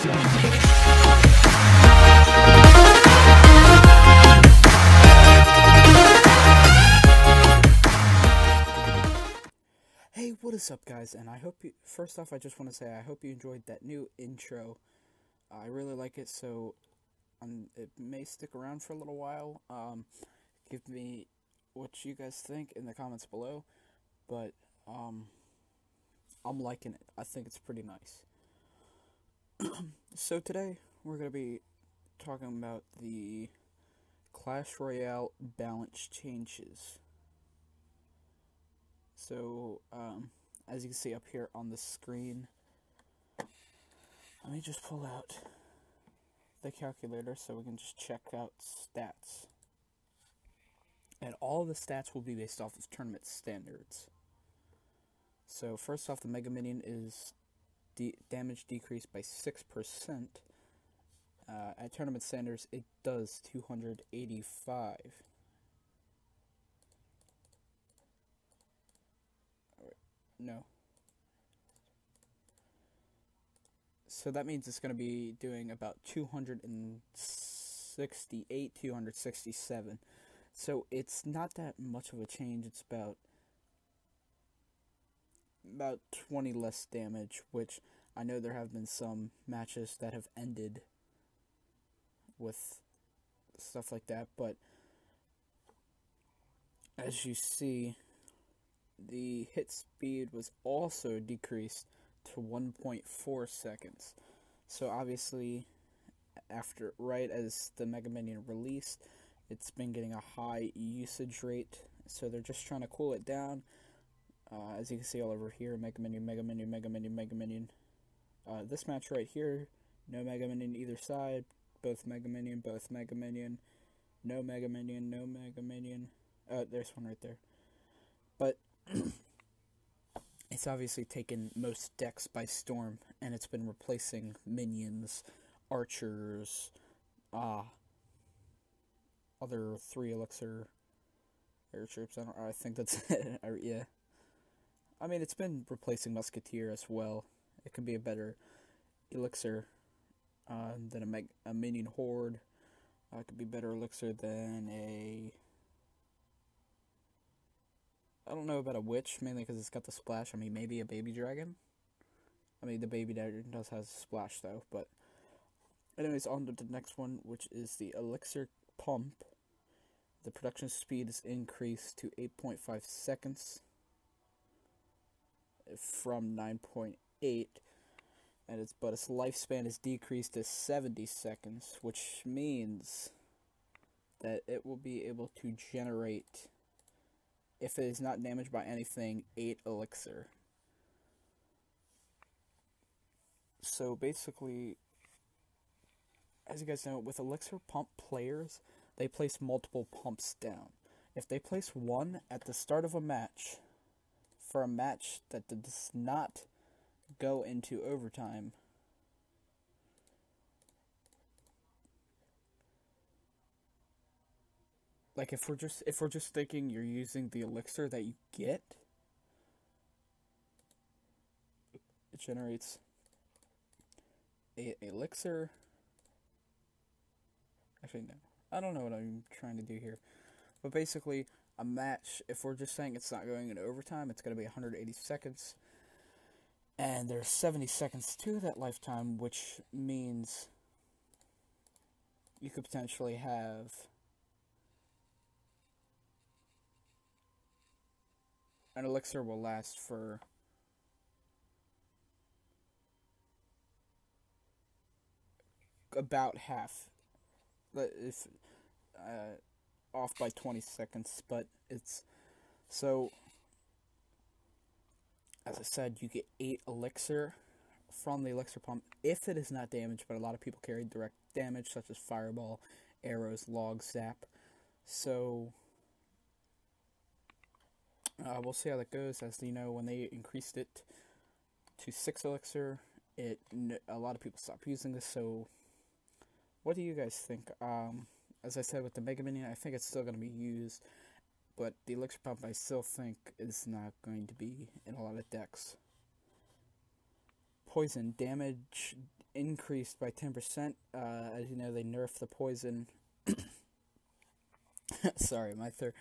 Hey, what is up, guys? And I hope you, first off, I just want to say I hope you enjoyed that new intro. I really like it, so it may stick around for a little while. Give me what you guys think in the comments below, but I'm liking it. I think it's pretty nice. So today, we're going to be talking about the Clash Royale balance changes. So, as you can see up here on the screen, let me just pull out the calculator so we can just check out stats. And all of the stats will be based off of tournament standards. So first off, the Mega Minion is damage decreased by 6%. At tournament standards, it does 285. No. So that means it's going to be doing about 268, 267. So it's not that much of a change. It's about 20 less damage, which I know there have been some matches that have ended with stuff like that, but as you see, the hit speed was also decreased to 1.4 seconds. So obviously, right as the Mega Minion released, it's been getting a high usage rate, so they're just trying to cool it down. As you can see all over here, Mega Minion, Mega Minion, Mega Minion, Mega Minion. This match right here, no Mega Minion either side, both Mega Minion, no Mega Minion, no Mega Minion. There's one right there. But it's obviously taken most decks by storm, and it's been replacing minions, archers, other 3 Elixir air troops. I think that's it. Yeah. I mean, it's been replacing Musketeer as well. It could be a better Elixir than a minion horde. It could be better Elixir than a... I don't know about a witch, mainly because it's got the splash. I mean, maybe a baby dragon. I mean, the baby dragon does have a splash, though. But anyways, on to the next one, which is the Elixir Pump. The production speed is increased to 8.5 seconds from 9.8, but its lifespan is decreased to 70 seconds, which means that it will be able to generate, if it is not damaged by anything, 8 Elixir. So basically, as you guys know, with Elixir Pump players, they place multiple pumps down. If they place one at the start of a match, for a match that does not go into overtime, like if we're just thinking you're using the elixir that you get, it generates a elixir. Actually, no. I don't know what I'm trying to do here. But basically, a match, if we're just saying it's not going into overtime, it's going to be 180 seconds. And there's 70 seconds to that lifetime, which means you could potentially have an elixir will last for about half. If off by 20 seconds, but it's so, as I said, you get 8 elixir from the elixir pump if it is not damaged, but a lot of people carry direct damage such as fireball, arrows, log, zap. So we'll see how that goes. As you know, when they increased it to 6 elixir, a lot of people stopped using this. So what do you guys think? As I said, with the Mega Minion, I think it's still going to be used, but the Elixir Pump I still think is not going to be in a lot of decks. Poison damage increased by 10%. As you know, they nerfed the poison. Sorry, my third.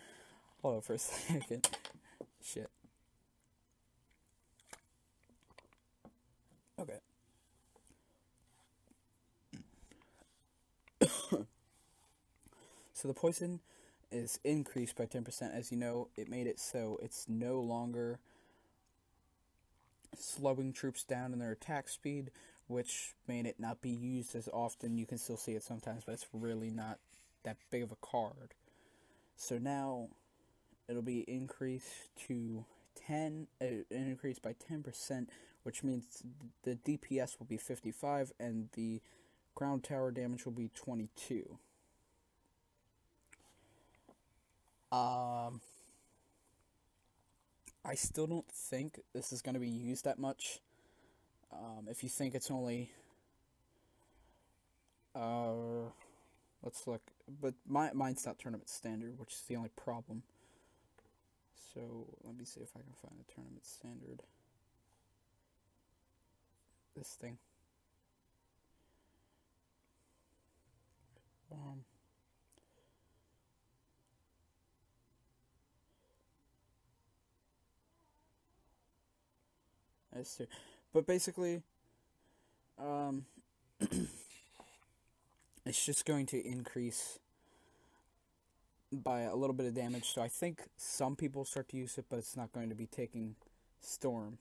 Hold on for a second. Shit. Okay. So the poison is increased by 10%. As you know, it made it so it's no longer slowing troops down in their attack speed, which made it not be used as often. You can still see it sometimes, but it's really not that big of a card. So now it'll be increased to 10, increased by 10%, which means the DPS will be 55 and the ground tower damage will be 22. I still don't think this is going to be used that much. If you think it's only, let's look, but mine's not tournament standard, which is the only problem. So let me see if I can find a tournament standard. This thing. That's true. But basically, it's just going to increase by a little bit of damage. So I think some people start to use it, but it's not going to be taking Storm.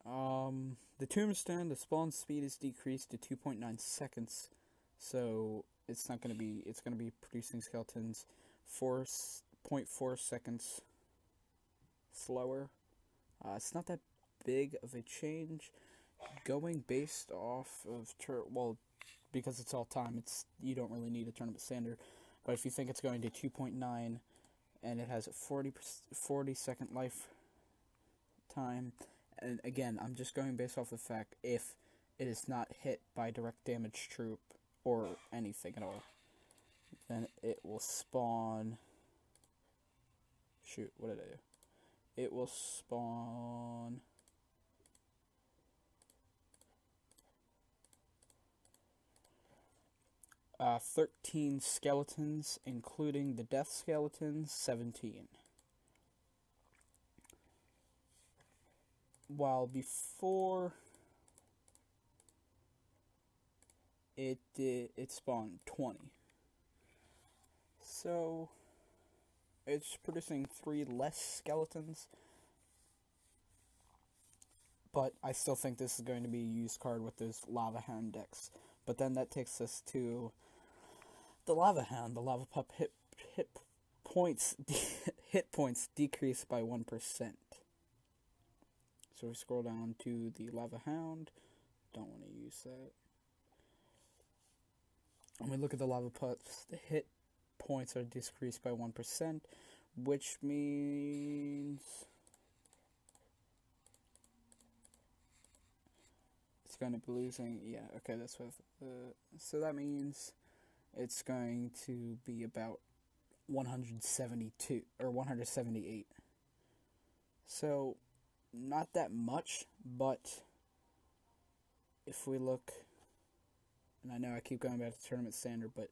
The Tombstone, the spawn speed is decreased to 2.9 seconds. So it's not going to be, it's going to be producing skeletons 4.4 seconds slower. It's not that big of a change. Going based off of well, because it's all time, it's you don't really need a tournament standard. But if you think it's going to 2.9 and it has a 40 second life time, and again, I'm just going based off the fact if it is not hit by direct damage troop or anything at all, then it will spawn. Shoot, what did I do? It will spawn 13 skeletons, including the death skeletons, 17. While before it spawned 20. So it's producing 3 less skeletons. But I still think this is going to be a used card with those Lava Hound decks. But then that takes us to the Lava Hound. The Lava Pup hit points decreased by 1%. So we scroll down to the Lava Hound. Don't want to use that. When we look at the Lava Pups, the hit points are decreased by 1%, which means it's going to be losing. Yeah, okay, that's what. So that means it's going to be about 172 or 178. So not that much, but if we look, and I know I keep going back to tournament standard, but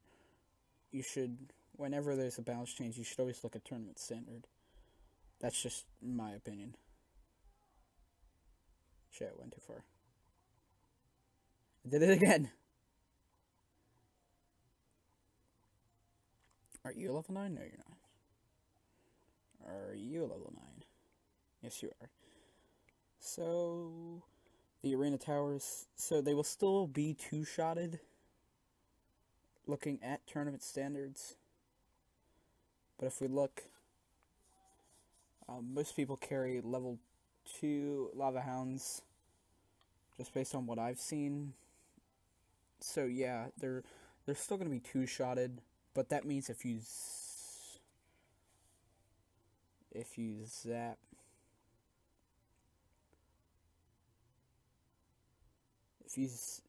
you should, whenever there's a balance change, you should always look at tournament standard. That's just my opinion. Shit, I went too far. I did it again. Are you level 9? No, you're not. Are you level 9? Yes, you are. So the arena towers, so they will still be 2-shotted looking at tournament standards. But if we look, most people carry level 2 Lava Hounds just based on what I've seen. So yeah, they're still going to be 2-shotted, but that means if you zap, this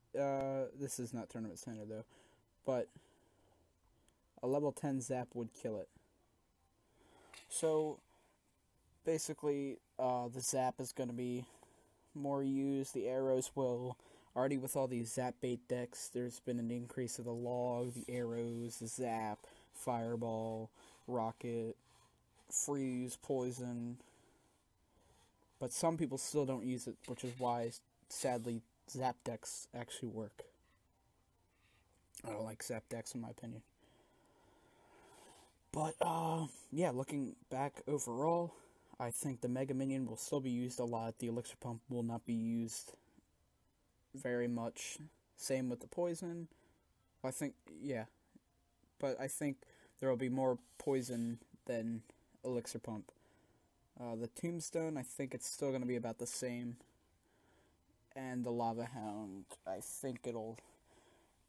is not tournament standard though, but a level 10 zap would kill it. So basically, the zap is going to be more used. The arrows will. Already with all these zap bait decks, there's been an increase of the log, the arrows, the zap, fireball, rocket, freeze, poison. But some people still don't use it, which is why, sadly, zap decks actually work. I don't like zap decks in my opinion. But, yeah, looking back overall, I think the Mega Minion will still be used a lot. The Elixir Pump will not be used very much. Same with the Poison. I think, yeah. But I think there will be more Poison than Elixir Pump. The Tombstone, I think it's still going to be about the same. And the Lava Hound, I think it'll...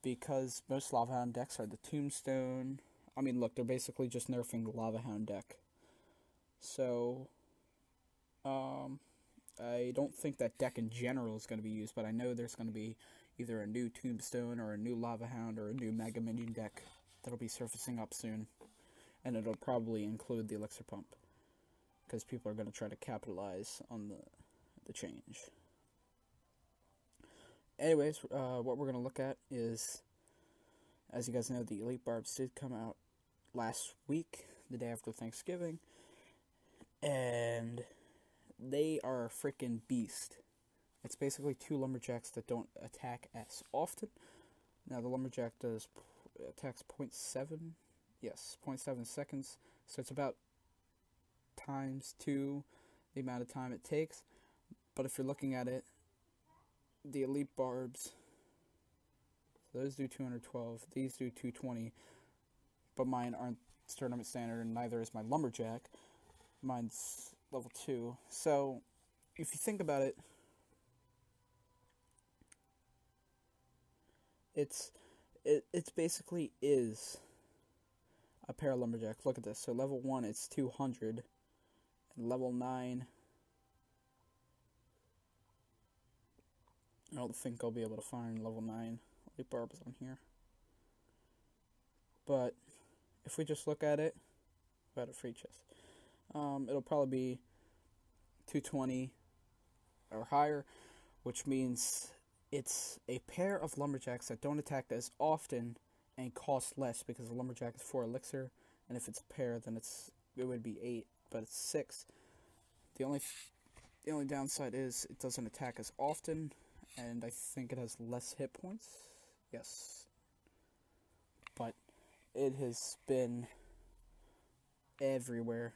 Because most Lava Hound decks are the Tombstone. I mean, look, they're basically just nerfing the Lava Hound deck. So, I don't think that deck in general is going to be used, but I know there's going to be either a new Tombstone or a new Lava Hound or a new Mega Minion deck that'll be surfacing up soon. And it'll probably include the Elixir Pump, because people are going to try to capitalize on the change. Anyways, what we're going to look at is, as you guys know, the Elite Barbs did come out last week, the day after Thanksgiving, and they are a freaking beast. It's basically two lumberjacks that don't attack as often. Now the lumberjack attacks 0.7, yes, 0.7 seconds, so it's about times 2 the amount of time it takes. But if you're looking at it, the Elite Barbs, those do 212, these do 220, but mine aren't tournament standard, and neither is my lumberjack. Mine's level 2. So, if you think about it, it's basically is a pair of lumberjacks. Look at this. So level 1, it's 200, and level 9, I don't think I'll be able to find level 9 Elite Barbs on here. But if we just look at it, about a free chest, it'll probably be 220 or higher, which means it's a pair of lumberjacks that don't attack as often and cost less, because the lumberjack is 4 elixir, and if it's a pair, then it would be 8, but it's 6. The only downside is it doesn't attack as often, and I think it has less hit points. Yes. But it has been everywhere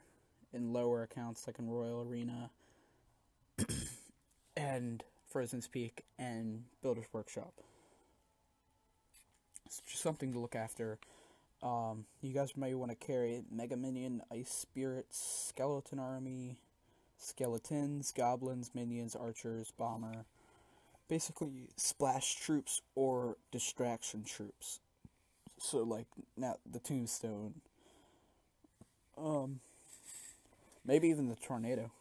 in lower accounts, like in Royal Arena and Frozen's Peak and Builder's Workshop. It's just something to look after. You guys may want to carry Mega Minion, Ice Spirits, Skeleton Army, Skeletons, Goblins, Minions, Archers, Bomber. Basically, splash troops or distraction troops. So, like, now the Tombstone. Maybe even the Tornado,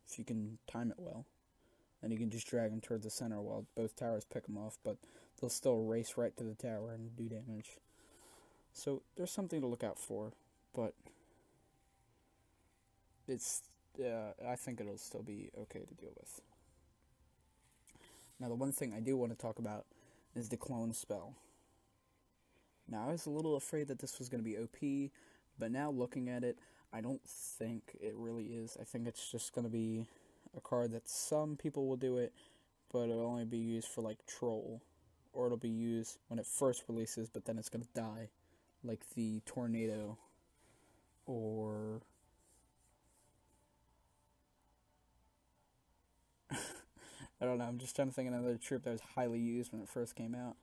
if you can time it well. And you can just drag them towards the center while both towers pick them off, but they'll still race right to the tower and do damage. So, there's something to look out for, but I think it'll still be okay to deal with. Now, the one thing I do want to talk about is the clone spell. Now, I was a little afraid that this was going to be OP, but now looking at it, I don't think it really is. I think it's just going to be a card that some people will do it, but it'll only be used for, like, troll. Or it'll be used when it first releases, but then it's going to die. Like the Tornado. Or... I don't know, I'm just trying to think of another troop that was highly used when it first came out.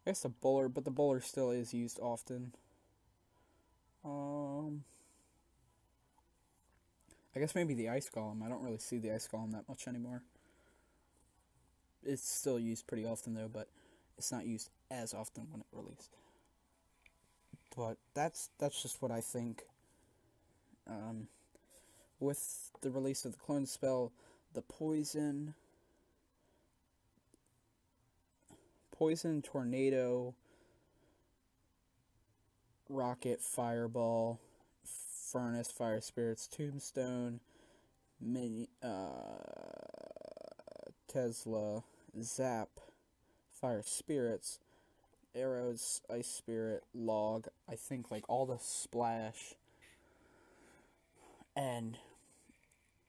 I guess the bowler, but the bowler still is used often. I guess maybe the ice golem. I don't really see the ice golem that much anymore. It's still used pretty often though, but it's not used as often when it released. But that's just what I think. With the release of the clone spell, the poison, tornado, rocket, fireball, furnace, fire spirits, tombstone, Mini, Tesla, Zap, Fire Spirits, Arrows, Ice Spirit, Log. I think like all the splash and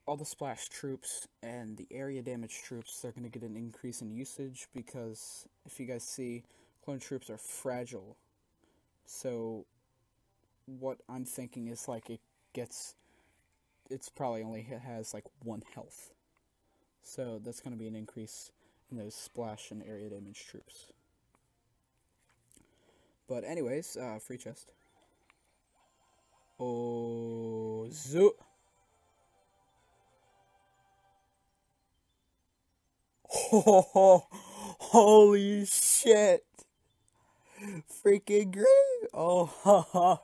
all the splash troops and the area damage troops, they're going to get an increase in usage because if you guys see, clone troops are fragile. So what I'm thinking is like it's probably only has like 1 health. So that's going to be an increase in those splash and area damage troops. But anyways, free chest. Oh, zoo. Oh, holy shit. Freaking great. Oh,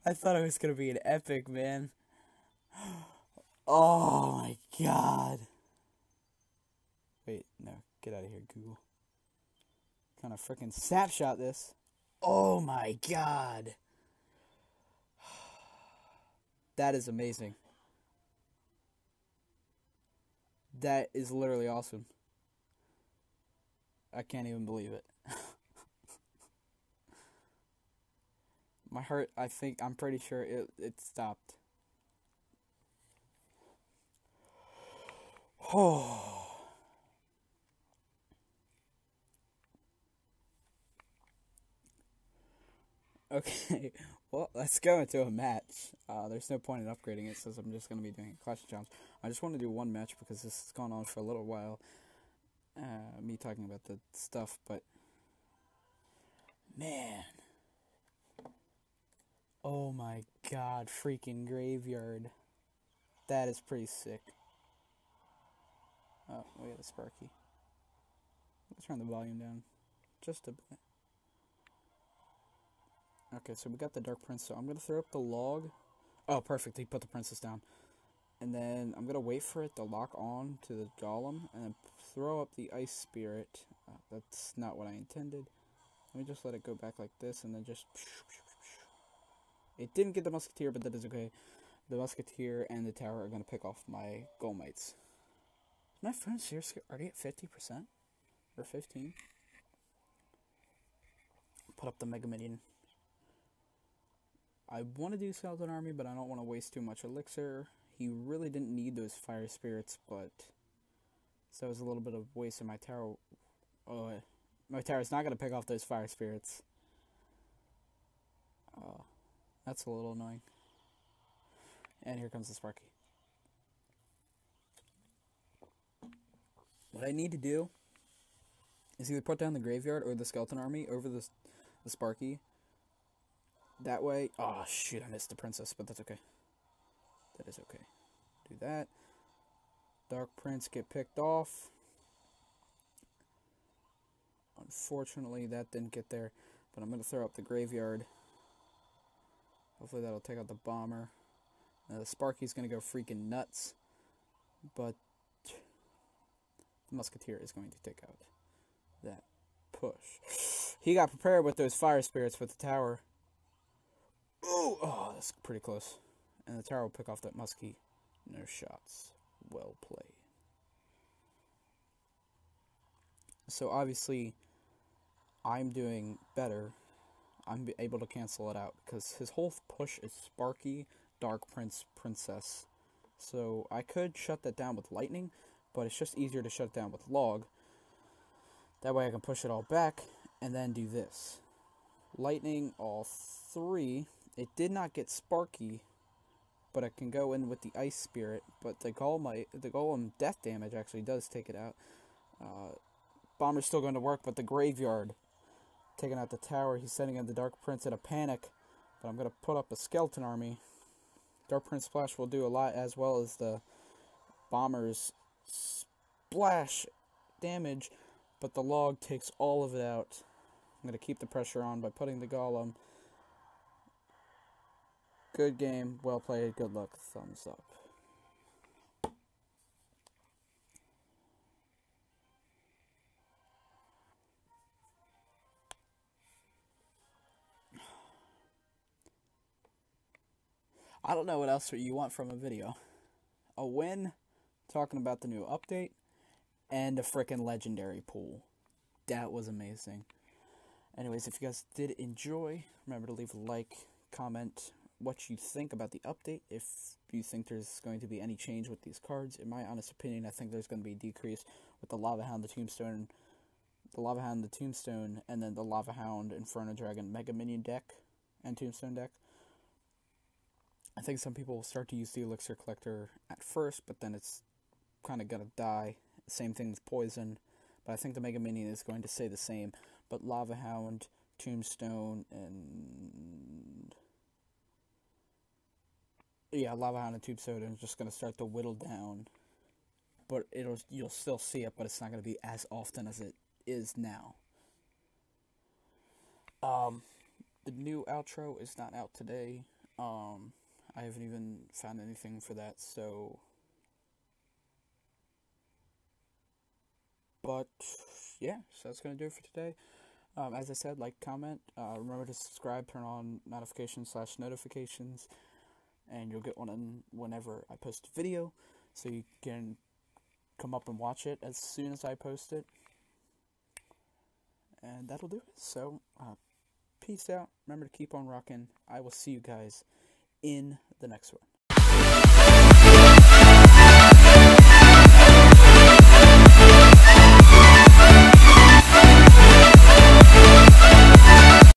I thought it was going to be an epic, man. Oh my god. Wait, no. Get out of here, Google. Kind of freaking snapshot this. Oh my god. That is amazing. That is literally awesome. I can't even believe it. My heart, I'm pretty sure it stopped. Oh. Okay, well, let's go into a match. There's no point in upgrading it since I'm just going to be doing a Clash of Challenge. I just want to do one match because this has gone on for a little while. Me talking about the stuff, but man. Oh my god, freaking graveyard. That is pretty sick. Oh, we got a Sparky. Let's turn the volume down just a bit. Okay, so we got the Dark Prince, so I'm going to throw up the log. Oh, perfect, he put the princess down. And then I'm going to wait for it to lock on to the golem, and then throw up the Ice Spirit. That's not what I intended. Let me just let it go back like this, and then just... It didn't get the Musketeer, but that is okay. The Musketeer and the Tower are going to pick off my Golemites. Is my phone seriously already at 50%? Or 15? Put up the Mega Minion. I want to do Skeleton Army, but I don't want to waste too much Elixir. He really didn't need those Fire Spirits, but... So that was a little bit of waste in my tower. My tower's not going to pick off those Fire Spirits. That's a little annoying. And here comes the Sparky. What I need to do is either put down the Graveyard or the Skeleton Army over the Sparky. That way... Oh, shoot, I missed the Princess, but that's okay. That is okay. Do that. Dark Prince get picked off. Unfortunately, that didn't get there, but I'm going to throw up the Graveyard. Hopefully that'll take out the Bomber. The Sparky's going to go freaking nuts, but the Musketeer is going to take out that push. He got prepared with those Fire Spirits with the Tower. Ooh, oh, that's pretty close. And the Tower will pick off that Muskie. No shots. Well played. So obviously, I'm doing better. I'm able to cancel it out because his whole push is Sparky, Dark Prince, Princess. So I could shut that down with Lightning, but it's just easier to shut it down with Log. That way I can push it all back and then do this. Lightning all 3. It did not get Sparky, but I can go in with the Ice Spirit. But the Golem death damage actually does take it out. Bomber's still going to work, but the Graveyard taking out the Tower. He's sending in the Dark Prince in a panic, but I'm going to put up a Skeleton Army. Dark Prince Splash will do a lot, as well as the Bomber's Splash damage, but the Log takes all of it out. I'm going to keep the pressure on by putting the Golem. Good game, well played, good luck, thumbs up. I don't know what else you want from a video. a win, talking about the new update, and a freaking legendary pool. That was amazing. Anyways, if you guys did enjoy, remember to leave a like, comment what you think about the update, if you think there's going to be any change with these cards. In my honest opinion, I think there's going to be a decrease with the Lava Hound, the Tombstone, and then the Lava Hound, Inferno Dragon Mega Minion deck and Tombstone deck. I think some people will start to use the Elixir Collector at first, but then it's kind of going to die. Same thing with Poison, but I think the Mega Minion is going to stay the same. But Lava Hound, Tombstone, and Lava Hound and Tombstone are just going to start to whittle down. But you'll still see it, but it's not going to be as often as it is now. The new outro is not out today. I haven't even found anything for that, so. But yeah, so that's gonna do it for today. As I said, like, comment, remember to subscribe, turn on notifications, and you'll get one in whenever I post a video, so you can come up and watch it as soon as I post it. And that'll do it. So, peace out. Remember to keep on rocking. I will see you guys in the next one.